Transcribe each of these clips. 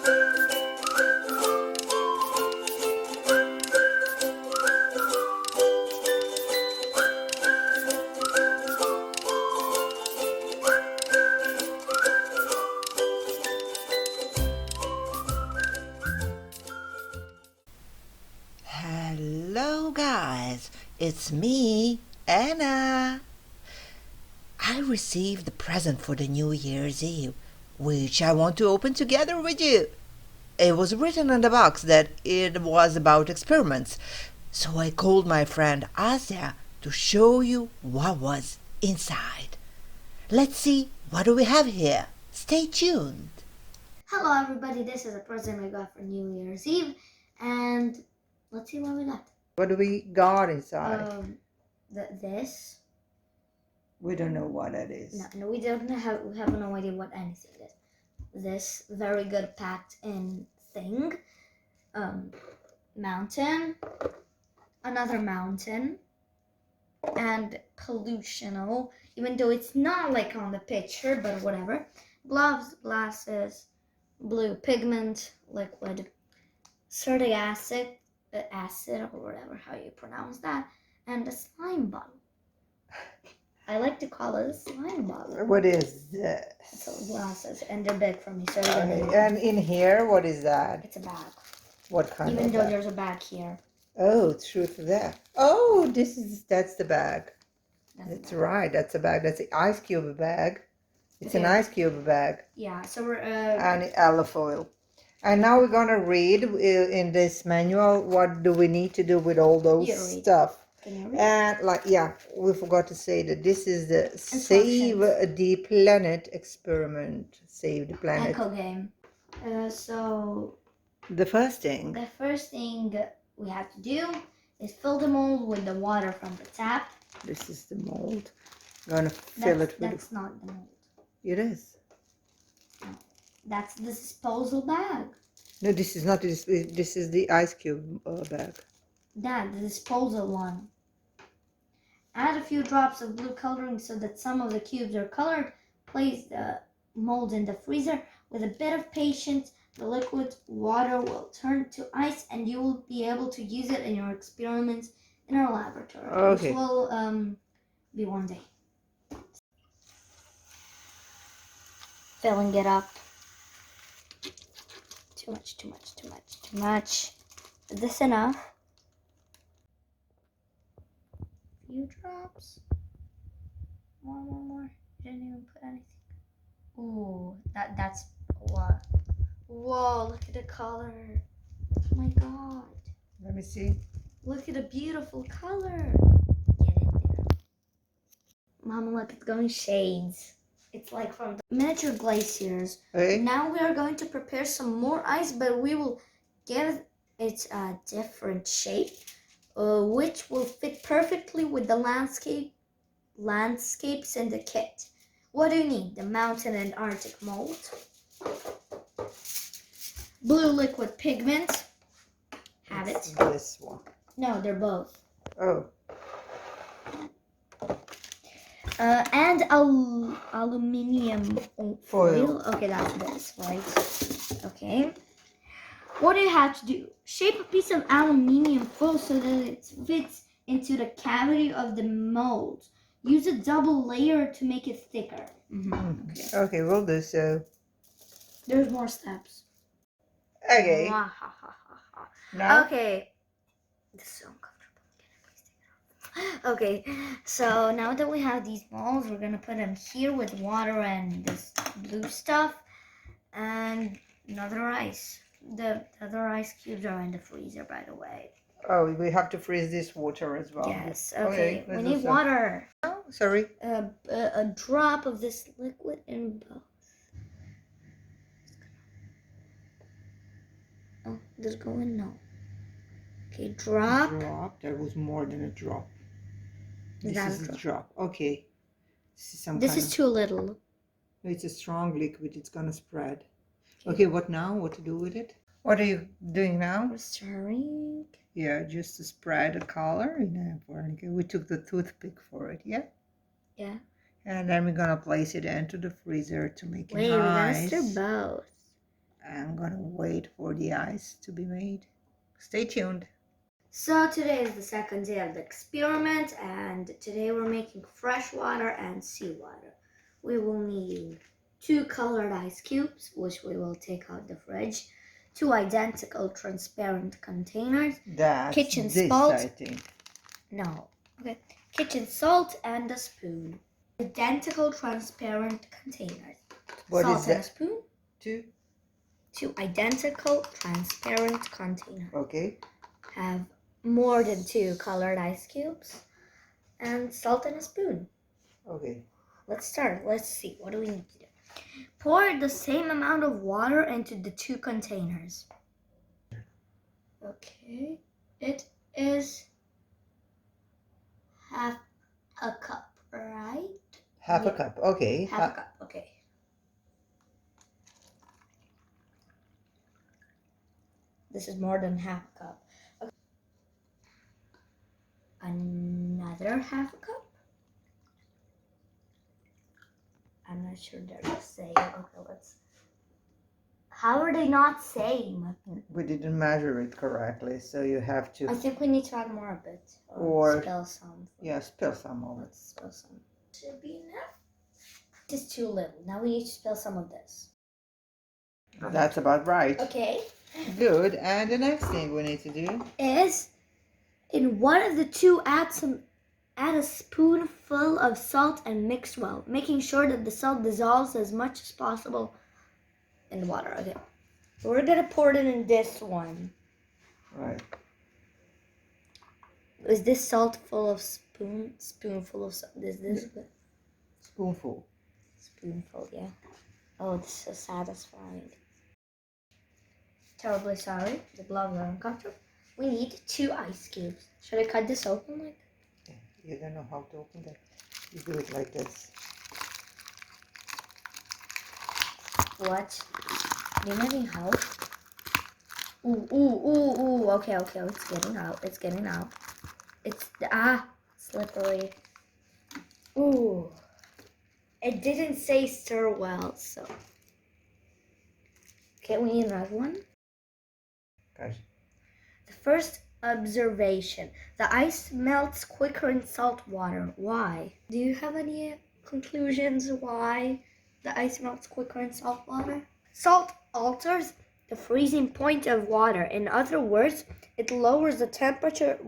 Hello guys, it's me, Anna. I received the present for the New Year's Eve, which I want to open together with you. It was written in the box that it was about experiments, so I called my friend Asia to show you what was inside. Let's see what do we have here. Stay tuned. Hello everybody, this is a present we got for New Year's Eve, and let's see what we got. What do we got inside? This. We don't know what that is. No, we have no idea what anything is. This very good packed in thing. Mountain. Another mountain. And pollutional, even though it's not like on the picture, but whatever. Gloves, glasses, blue pigment, liquid, citric acid or whatever how you pronounce that, and a slime bottle. I like to call it a slime bottle. What is this? So glasses, and they're big for me. So and in here, what is that? It's a bag. What kind Even of though bag? there's a bag here. Oh, truth of that. Oh, that's the bag. That's the bag. right. That's a bag. That's the ice cube bag. It's an ice cube bag. Yeah. So we're and olive oil. And now we're gonna read in this manual what do we need to do with all those stuff. And we forgot to say that this is the Save the Planet experiment. Save the Planet. Echo game. So the first thing we have to do is fill the mold with the water from the tap. This is the mold. I'm gonna fill it with. That's not the mold. It is. That's the disposal bag. No, this is not. This is the ice cube bag. That, the disposal one. Add a few drops of blue coloring so that some of the cubes are colored. Place the mold in the freezer. With a bit of patience, the liquid water will turn to ice and you will be able to use it in your experiments in our laboratory. Okay. Which will be one day. Filling it up. Too much. Is this enough? Few drops. More. Didn't even put anything. Ooh, that's what? Whoa, look at the color. Oh my god. Let me see. Look at the beautiful color. Get in there. Mama, look, it's going shades. It's like from the miniature glaciers. Okay. Now we are going to prepare some more ice, but we will give it a different shape, which will fit perfectly with the landscapes in the kit. What do you need? The mountain and Arctic mold, blue liquid pigment. Have it. This one. No, they're both. Oh. And aluminium foil. Okay, that's this, right? Okay. What do you have to do? Shape a piece of aluminium foil so that it fits into the cavity of the mold. Use a double layer to make it thicker. Okay, we'll do so. There's more steps. Okay. Now? Okay. This is so uncomfortable. Okay, so now that we have these molds, we're gonna put them here with water and this blue stuff and another ice. The other ice cubes are in the freezer, by the way. Oh, we have to freeze this water as well. Yes, okay. We need so. water. Oh, sorry. A drop of this liquid in both. Oh, does it go in? No. Okay, drop. Drop. That was more than a drop. This is a drop. Okay. This is too little. It's a strong liquid. It's gonna spread. Okay, what now? What to do with it? What are you doing now? Stirring. Yeah, just to spread the color. We took the toothpick for it, yeah? Yeah. And then we're gonna place it into the freezer to make it nice. Wait, we're gonna stir both. I'm gonna wait for the ice to be made. Stay tuned. So today is the second day of the experiment, and today we're making fresh water and seawater. We will need 2 colored ice cubes, which we will take out the fridge, 2 identical transparent containers, That's kitchen this, salt. I think. No, okay. Kitchen salt and a spoon. Identical transparent containers. What Salt is and a that? spoon. 2. 2 identical transparent containers. Okay. Have more than 2 colored ice cubes and salt and a spoon. Okay. Let's start. Let's see. What do we need to do? Pour the same amount of water into the 2 containers. Okay. It is half a cup, right? Half a Yeah. cup. Okay. Half a cup. Okay. This is more than half a cup. Okay. Another half a cup. I'm not sure they're saying. Okay, let's. How are they not saying? We didn't measure it correctly, so you have to. I think we need to add more a bit. Or spill some. Yeah, spill some of it. Let's spill some. Should be enough. This is too little. Now we need to spill some of this. That's about right. Okay. Good. And the next thing we need to do is in one of the 2 add a spoonful of salt and mix well, making sure that the salt dissolves as much as possible in the water. Okay. So we're gonna pour it in this one. Right. Is this salt full of spoonful of salt? Is this good? Spoonful. Spoonful, yeah. Oh, this is satisfying. Terribly sorry. The gloves are uncomfortable. We need 2 ice cubes. Should I cut this open like? Yeah, you don't know how to open that. You do it like this. What? Do you need help? Ooh. Okay. It's getting out. It's slippery. Ooh. It didn't say stir well, so. Okay, we need another one. Gosh. The first observation. The ice melts quicker in salt water. Why? Do you have any conclusions why the ice melts quicker in salt water? Salt alters the freezing point of water. In other words, it lowers the temperature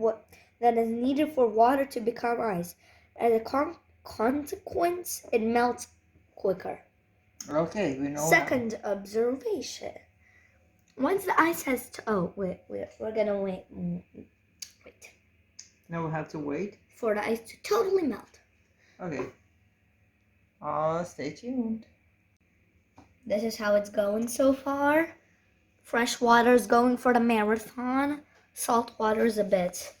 that is needed for water to become ice. As a consequence, it melts quicker. Okay, we know. Second observation. Once the ice has we're gonna wait. Now we have to wait for the ice to totally melt. Okay. Stay tuned. This is how it's going so far. Fresh water is going for the marathon. Salt water is a bit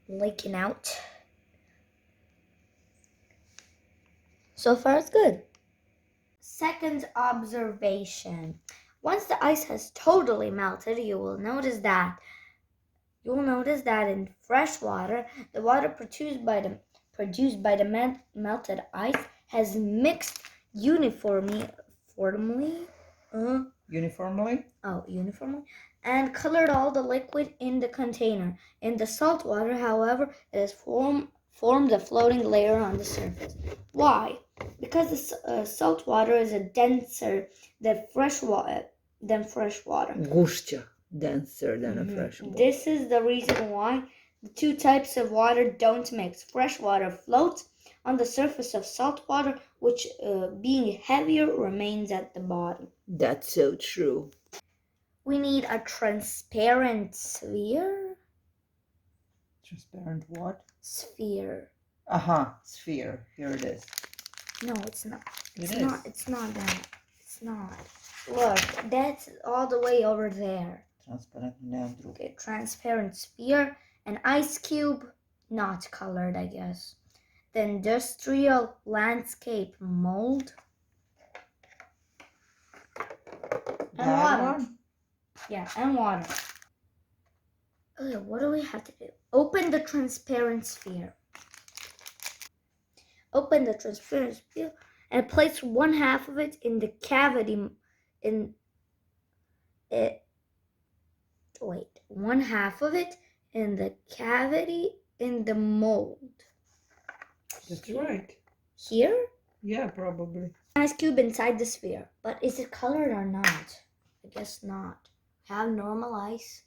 leaking out. So far it's good. Second observation. Once the ice has totally melted, you will notice that in fresh water, the water produced by the melted ice has mixed uniformly, and colored all the liquid in the container. In the salt water, however, it has formed a floating layer on the surface. Why? Because the salt water is denser than fresh water. Gušća, denser than a fresh water. This is the reason why the 2 types of water don't mix. Fresh water floats on the surface of salt water, which being heavier remains at the bottom. That's so true. We need a transparent sphere. Transparent what? Sphere. Sphere. Here it is. No, it's not. It's not. It's not that. It's not. Look, that's all the way over there. Transparent. Okay, transparent sphere. An ice cube, not colored, I guess. The industrial landscape mold. And water. One? Yeah, and water. Okay, what do we have to do? Open the transparent sphere. Open the transparent sphere and place 1/2 of it in the cavity one half of it in the cavity in the mold. That's right. Here? Yeah, probably. Ice cube inside the sphere. But is it colored or not? I guess not. Have normal ice.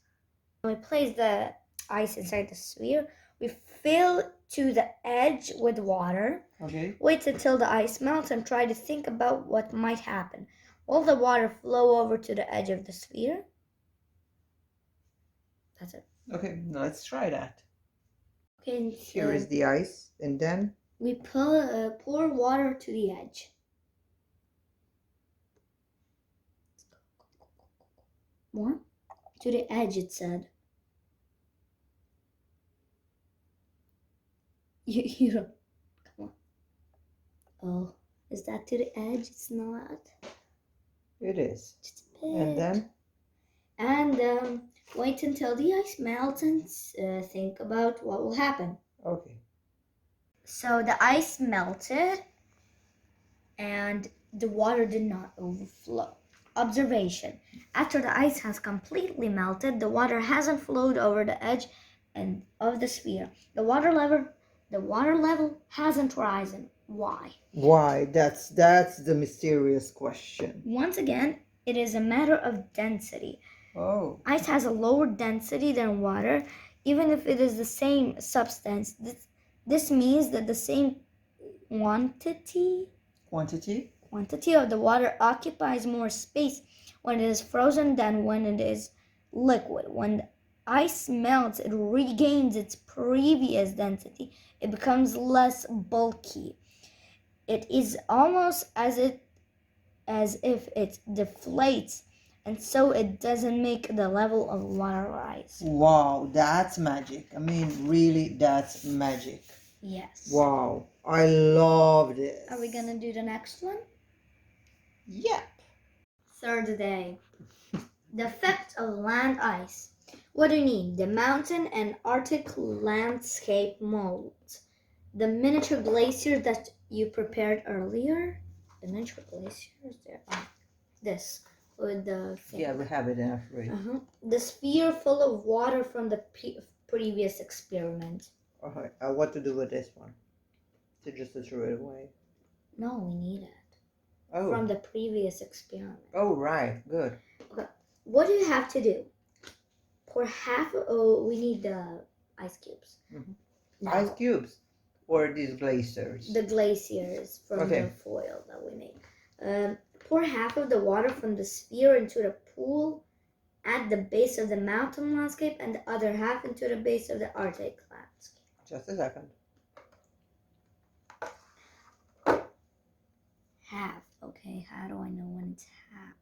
When we place the ice inside the sphere, we fill to the edge with water. Okay. Wait until the ice melts and try to think about what might happen. Will the water flow over to the edge of the sphere? That's it. Okay, now let's try that. Okay, Here is the ice, and then we pour water to the edge. More? To the edge, it said. You don't. Come on. Oh, is that to the edge? It's not. it is. Just a bit. And then And wait until the ice melts and think about what will happen. okay. So the ice melted and the water did not overflow. Observation. After the ice has completely melted, the water hasn't flowed over the edge and of the sphere. The water level hasn't risen. Why? Why? That's the mysterious question. Once again, it is a matter of density. Oh. Ice has a lower density than water, even if it is the same substance. This means that the same quantity of the water occupies more space when it is frozen than when it is liquid. When the ice melts, it regains its previous density. It becomes less bulky. It is almost as if it deflates, and so it doesn't make the level of water rise. Wow, that's magic. I mean, really, that's magic. Yes. Wow, I love this. Are we gonna do the next one? Yep. Third day. The effect of land ice. What do you need? The mountain and Arctic landscape molds. The miniature glacier that you prepared earlier. The miniature glaciers there. This with the thing. Yeah, we have it in our fridge. The sphere full of water from the previous experiment. Okay, what to do with this one? To just throw it away? No, we need it. Oh. From the previous experiment. Oh, right. Good. Okay. What do you have to do? Pour half. Oh, we need the ice cubes. Now, Ice cubes or these glaciers? the glaciers from the foil that we made. Pour half of the water from the sphere into the pool at the base of the mountain landscape and the other half into the base of the Arctic landscape. Just a second. Half. Okay, how do I know when it's half?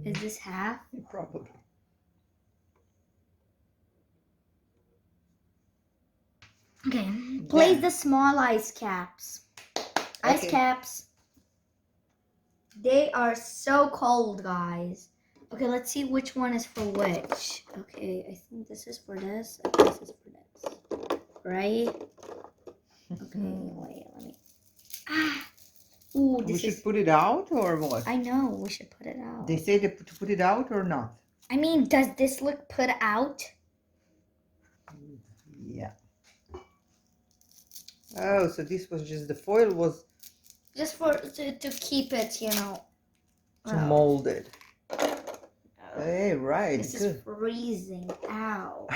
Is this half? Probably. Okay, place the small ice caps. Ice caps. They are so cold, guys. Okay, let's see which one is for which. Okay, I think this is for this, and this is for this. Right? Okay, wait, let me... Ooh, We should put it out or what? I know, we should put it out. They say to put it out or not? I mean, does this look put out? Yeah. Oh, so this was just, the foil was... Just for, to keep it, you know. To mold it. Oh, Hey, right, this good. is freezing. Ow.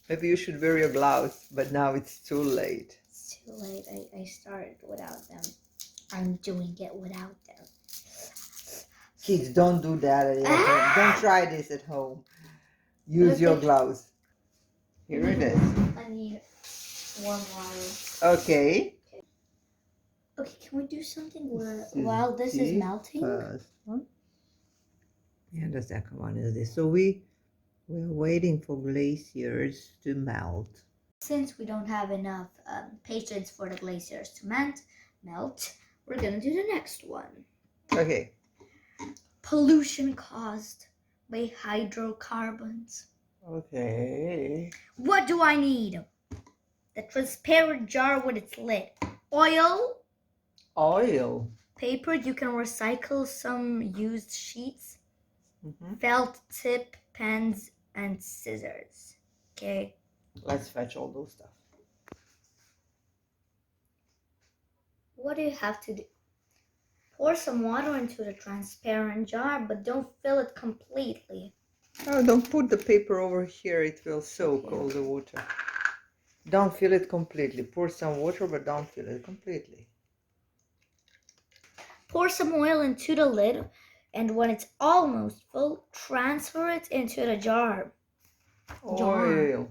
Maybe you should wear your blouse, but now it's too late. It's too late. I started without them. I'm doing it without them. Kids, don't do that at home. Don't try this at home. Use your gloves. Here it is. I need warm water. Okay. Okay, can we do something while this is melting? First one. And the second one is this. So we're waiting for glaciers to melt. Since we don't have enough patience for the glaciers to melt, we're gonna do the next one. Okay. Pollution caused by hydrocarbons. Okay. What do I need? The transparent jar with its lid. Oil. Oil. paper, you can recycle some used sheets, Mm-hmm. felt tip, pens, and scissors. Okay. Let's fetch all those stuff. What do you have to do? Pour some water into the transparent jar, but don't fill it completely. Oh, don't put the paper over here. It will soak all the water. Don't fill it completely. Pour some water, but don't fill it completely. Pour some oil into the lid, and when it's almost full, transfer it into the jar. Oil.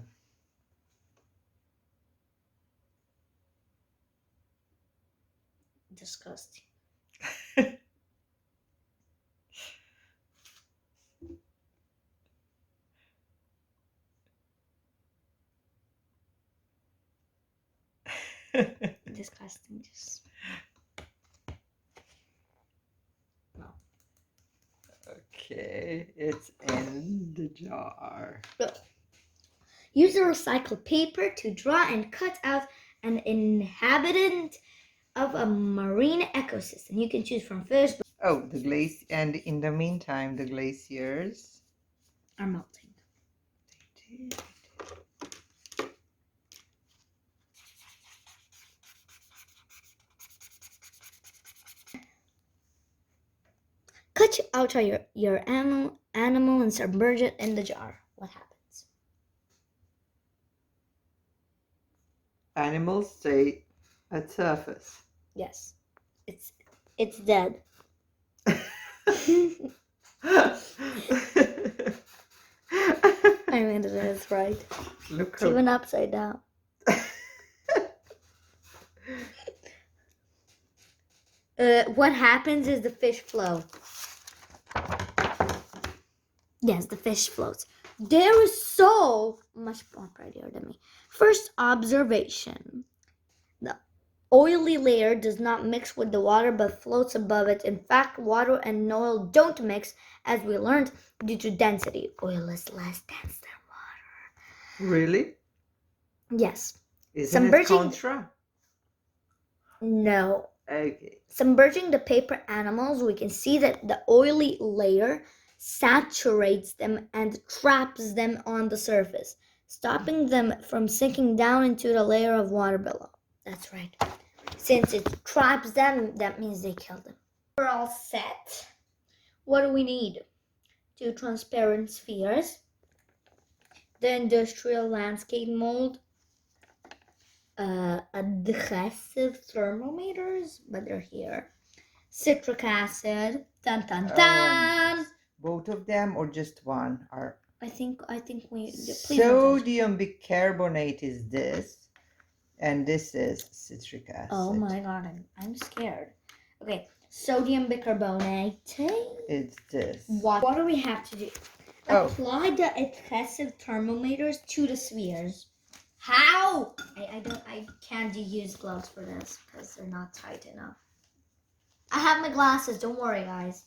Disgusting. Disgusting. Just no. Okay, it's in the jar. Use a recycled paper to draw and cut out an inhabitant of a marine ecosystem. You can choose from fish. Oh, the glacier, and in the meantime, the glaciers Are melting. Cut out your animal and submerge it in the jar. What happens? Animals stay at surface. Yes, it's dead. I mean, it is right. Look It's even upside down. What happens is the fish float. Yes, the fish floats. There is so much more prettier than me. First observation. The oily layer does not mix with the water but floats above it. In fact, water and oil don't mix, as we learned, due to density. Oil is less dense than water. Really? Yes. Isn't it contra? No. Okay. Submerging the paper animals, we can see that the oily layer saturates them and traps them on the surface, stopping them from sinking down into the layer of water below. That's right. Since it traps them, that means they kill them. We're all set. What do we need? 2 transparent spheres, the industrial landscape mold, adhesive thermometers, but they're here, citric acid, dun dun dun. Both of them or just one are? I think we. Sodium bicarbonate is this, and this is citric acid. Oh my god, I'm scared. Okay, sodium bicarbonate. It's this. What do we have to do? Apply the adhesive thermometers to the spheres. How? I can't use gloves for this because they're not tight enough. I have my glasses, don't worry guys.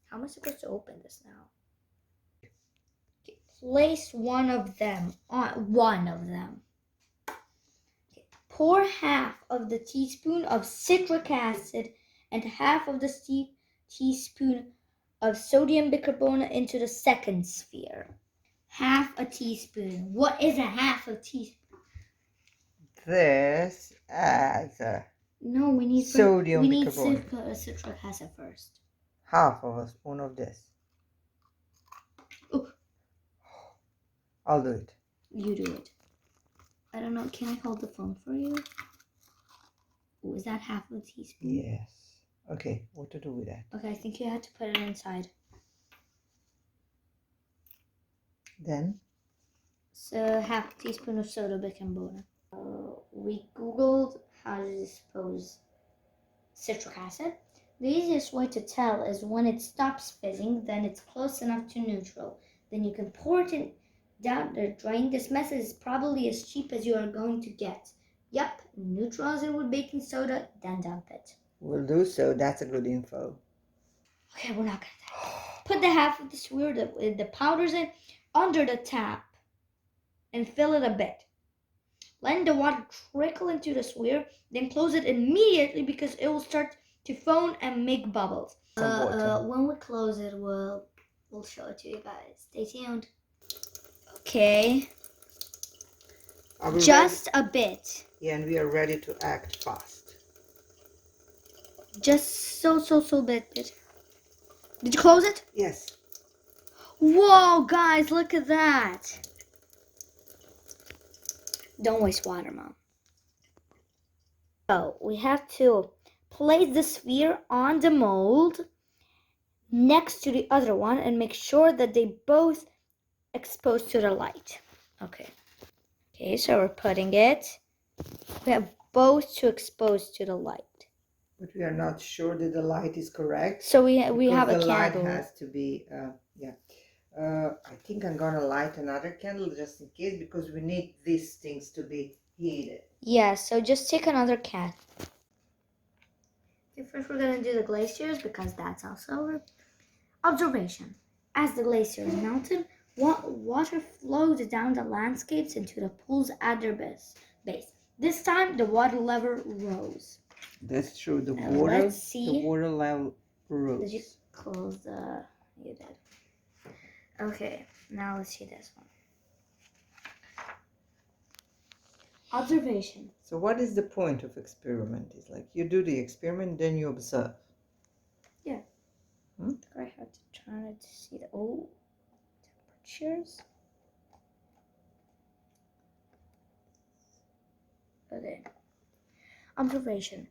How am I supposed to open this now? Okay, place one of them on one of them. Okay, pour half of the teaspoon of citric acid and half of the teaspoon of sodium bicarbonate into the second sphere. Half a teaspoon. What is a half a teaspoon? This as a No, we need sodium we bicarbonate. need citric acid first. Half of a spoon of this. Oh. I'll do it. You do it. I don't know. Can I hold the phone for you? Oh, is that half a teaspoon? Yes. Okay, what to do with that? Okay, I think you had to put it inside. Then? So half a teaspoon of soda bicarbonate. We googled how to dispose citric acid. The easiest way to tell is when it stops fizzing, then it's close enough to neutral. Then you can pour it in down the drain. This method is probably as cheap as you are going to get. Yep, neutralize it with baking soda, then dump it. We'll do so. That's a good info. Okay, we're not gonna do it. Put the half of the sphere with the powders in under the tap. and fill it a bit. Let the water trickle into the sphere, then close it immediately because it will start to foam and make bubbles. When we close it, we'll show it to you guys. Stay tuned. Okay. Just a bit. Yeah, and we are ready to act fast. Just so bit. Did you close it? Yes. Whoa, guys, look at that. Don't waste water, Mom. So we have to place the sphere on the mold next to the other one and make sure that they both exposed to the light. Okay, so we're putting it. We have both to expose to the light. But we are not sure that the light is correct. So we have a the candle. Light has to be, I think I'm gonna light another candle just in case because we need these things to be heated. Yeah, so just take another candle. Okay, first we're gonna do the glaciers because that's also observation. As the glacier is melted, water flows down the landscapes into the pools at their base. This time, the water level rose. That's true. The water level rose. Did you close the? You did. Okay, now let's see this one. Observation. So what is the point of experiment? It's like you do the experiment, then you observe. Yeah. I have to try to see the temperatures. Okay. Observation.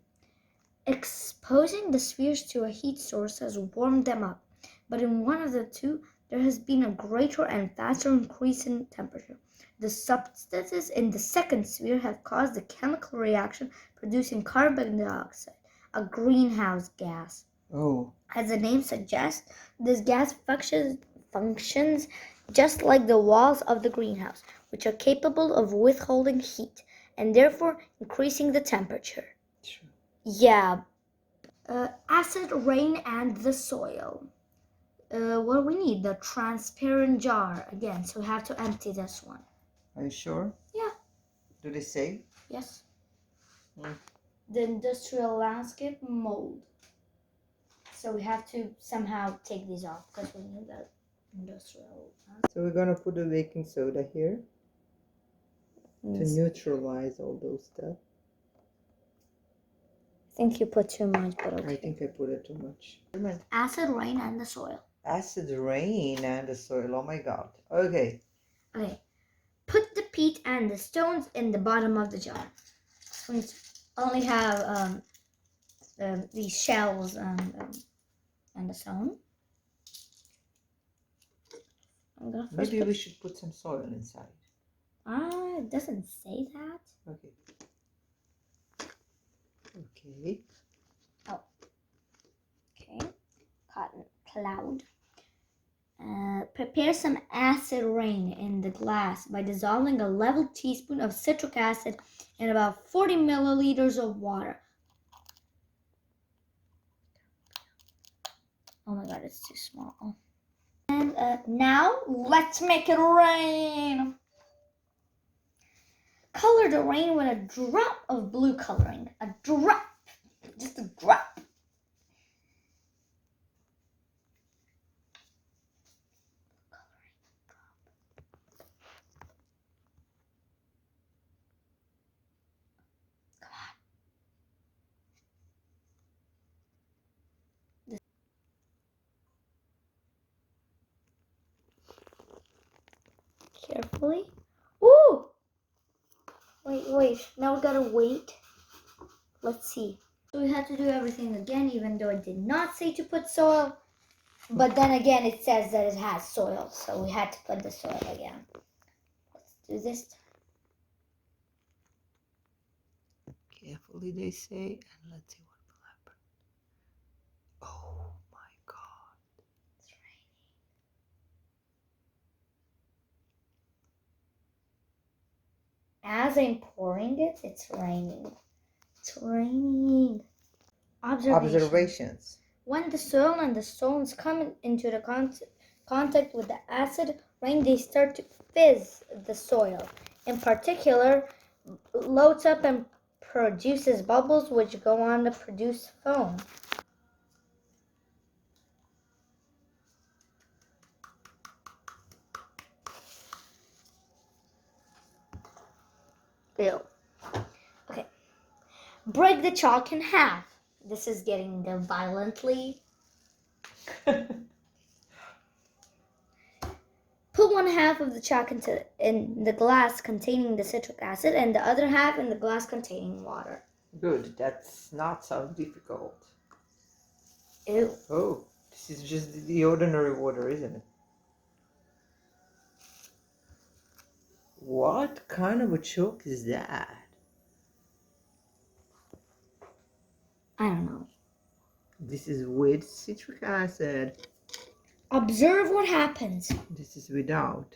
Exposing the spheres to a heat source has warmed them up, but in one of the two, there has been a greater and faster increase in temperature. The substances in the second sphere have caused a chemical reaction producing carbon dioxide, a greenhouse gas. Oh. As the name suggests, this gas functions just like the walls of the greenhouse, which are capable of withholding heat and therefore increasing the temperature. True. Yeah. Acid rain and the soil. What we need, the transparent jar again, so we have to empty this one. Are you sure? Yeah. Do they say? Yes. The industrial landscape mold. So we have to somehow take these off because we need that industrial landscape. So we're gonna put the baking soda here to neutralize all those stuff. I think you put too much, but okay. I think I put it too much. Acid rain and the soil. Acid rain and the soil. Oh my God. Okay. Okay. Put the peat and the stones in the bottom of the jar. We only have these shells and the stone. Maybe we should put some soil inside. It doesn't say that. Okay. Okay. Oh. Okay. Cotton cloud. Prepare some acid rain in the glass by dissolving a level teaspoon of citric acid in about 40 milliliters of water. Oh my God, it's too small. And now let's make it rain. Color the rain with a drop of blue coloring. A drop. Just a drop. Carefully. Ooh! Wait. Now we gotta wait. Let's see. So we had to do everything again, even though it did not say to put soil. But then again, it says that it has soil. So we had to put the soil again. Let's do this. Carefully, they say, and let's see what will happen. Oh my God. It's raining. As I'm pouring it, it's raining. It's raining. Observations. When the soil and the stones come into the contact with the acid rain, they start to fizz the soil. In particular, loads up and produces bubbles which go on to produce foam. Ew. Okay. Break the chalk in half. This is getting violently. Put one half of the chalk in the glass containing the citric acid and the other half in the glass containing water. Good. That's not so difficult. Ew. Oh, this is just the ordinary water, isn't it? What kind of a chalk is that? I don't know. This is with citric acid. Observe what happens. This is without.